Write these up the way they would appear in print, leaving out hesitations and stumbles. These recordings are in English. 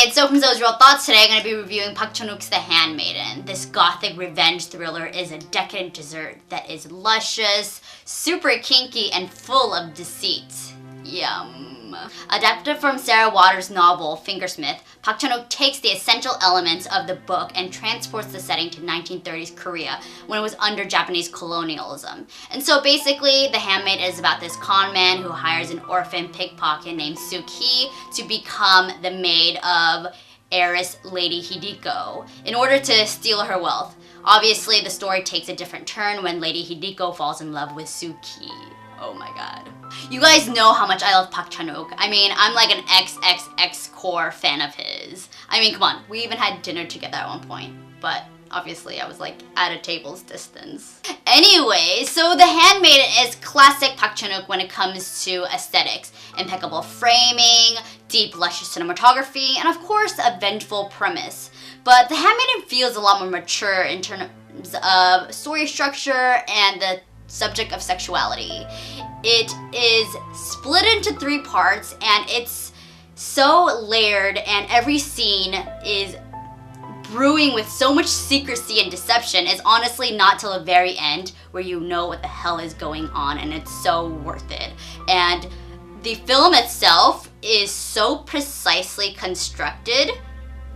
Alright, so from those real thoughts today, I'm going to be reviewing Park Chan-wook's The Handmaiden. This gothic revenge thriller is a decadent dessert that is luscious, super kinky, and full of deceit. Yum. Adapted from Sarah Waters' novel, Fingersmith, Park Chan-wook takes the essential elements of the book and transports the setting to 1930s Korea when it was under Japanese colonialism. And so basically, The Handmaid is about this con man who hires an orphan pickpocket named Soo-hee to become the maid of heiress Lady Hideko in order to steal her wealth. Obviously, the story takes a different turn when Lady Hideko falls in love with Soo-hee. Oh my god. You guys know how much I love Park Chan-wook. I mean, I'm like an XXX core fan of his. I mean, come on, we even had dinner together at one point, but obviously I was like at a table's distance. Anyway, so The Handmaiden is classic Park Chan-wook when it comes to aesthetics. Impeccable framing, deep luscious cinematography, and of course a vengeful premise. But The Handmaiden feels a lot more mature in terms of story structure and the subject of sexuality. It is split into 3 parts and it's so layered, and every scene is brewing with so much secrecy and deception. It's honestly not till the very end where you know what the hell is going on, and it's so worth it. And the film itself is so precisely constructed.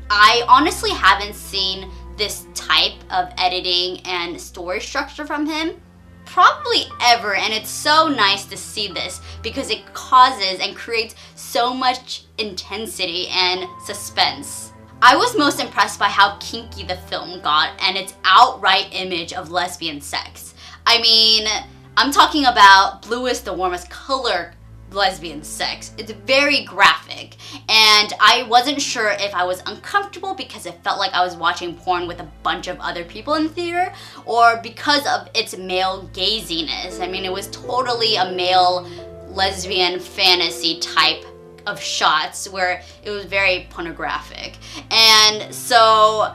I honestly haven't seen this type of editing and story structure from him probably ever, and it's so nice to see this because it causes and creates so much intensity and suspense. I was most impressed by how kinky the film got and its outright image of lesbian sex. I mean, I'm talking about bluest the warmest color lesbian sex. It's very graphic, and I wasn't sure if I was uncomfortable because it felt like I was watching porn with a bunch of other people in the theater, or because of its male gaziness. I mean, it was totally a male lesbian fantasy type of shots where it was very pornographic. And so,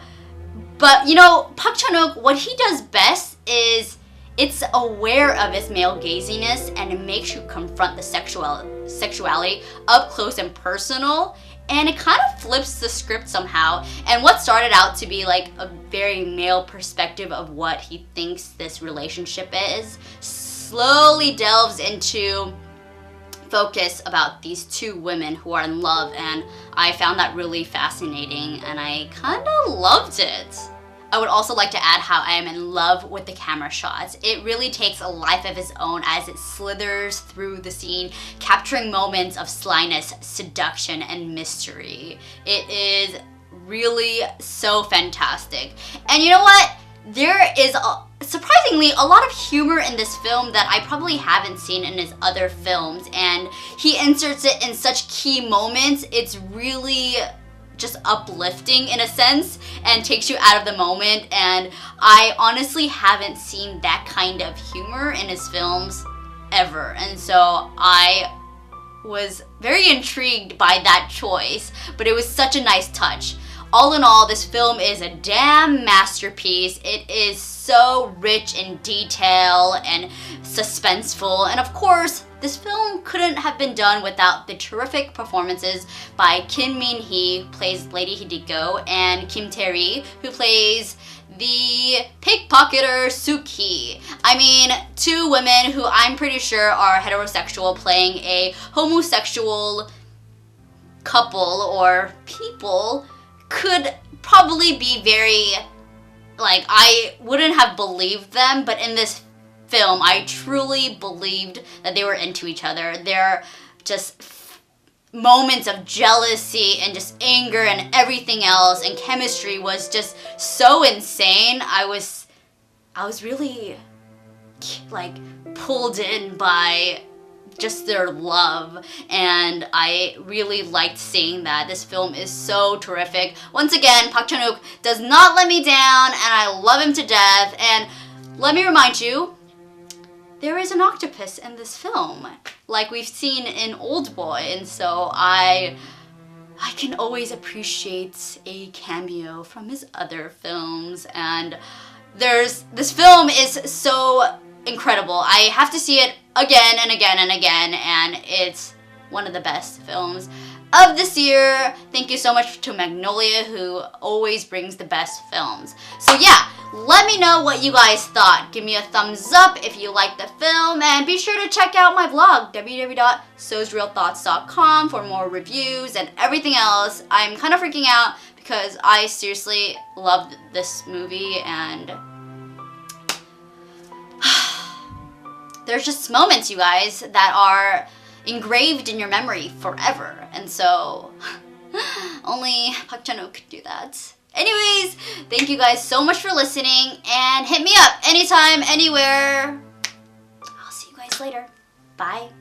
but you know, Park Chan-wook, what he does best is it's aware of its male gaziness, and it makes you confront the sexuality up close and personal, and it kind of flips the script somehow. And what started out to be like a very male perspective of what he thinks this relationship is slowly delves into focus about these 2 women who are in love, and I found that really fascinating and I kind of loved it. I would also like to add how I am in love with the camera shots. It really takes a life of its own as it slithers through the scene, capturing moments of slyness, seduction, and mystery. It is really so fantastic. And you know what? There is surprisingly a lot of humor in this film that I probably haven't seen in his other films, and he inserts it in such key moments. It's really just uplifting in a sense and takes you out of the moment, and I honestly haven't seen that kind of humor in his films ever, and so I was very intrigued by that choice, but it was such a nice touch. All in all, this film is a damn masterpiece. It is so rich in detail and suspenseful, and of course, this film couldn't have been done without the terrific performances by Min-hee, who plays Lady Hideko, and Kim Tae-ri, who plays the pickpocketer Soo-hee. I mean, 2 women who I'm pretty sure are heterosexual playing a homosexual couple or people could probably be very, like, I wouldn't have believed them, but in this film, I truly believed that they were into each other. They're just moments of jealousy and just anger and everything else, and chemistry was just so insane. I was really like pulled in by just their love, and I really liked seeing that. This film is so terrific. Once again, Park Chan-wook does not let me down, and I love him to death. And let me remind you, there is an octopus in this film, like we've seen in Oldboy, and so I can always appreciate a cameo from his other films, and this film is so incredible. I have to see it again and again and again, and it's one of the best films of this year. Thank you so much to Magnolia, who always brings the best films. So yeah, let me know what you guys thought. Give me a thumbs up if you liked the film, and be sure to check out my blog, www.sosrealthoughts.com, for more reviews and everything else. I'm kind of freaking out because I seriously loved this movie, and there's just moments, you guys, that are engraved in your memory forever. And so only Park Chan-wook could do that. Anyways, thank you guys so much for listening, and hit me up anytime, anywhere. I'll see you guys later. Bye.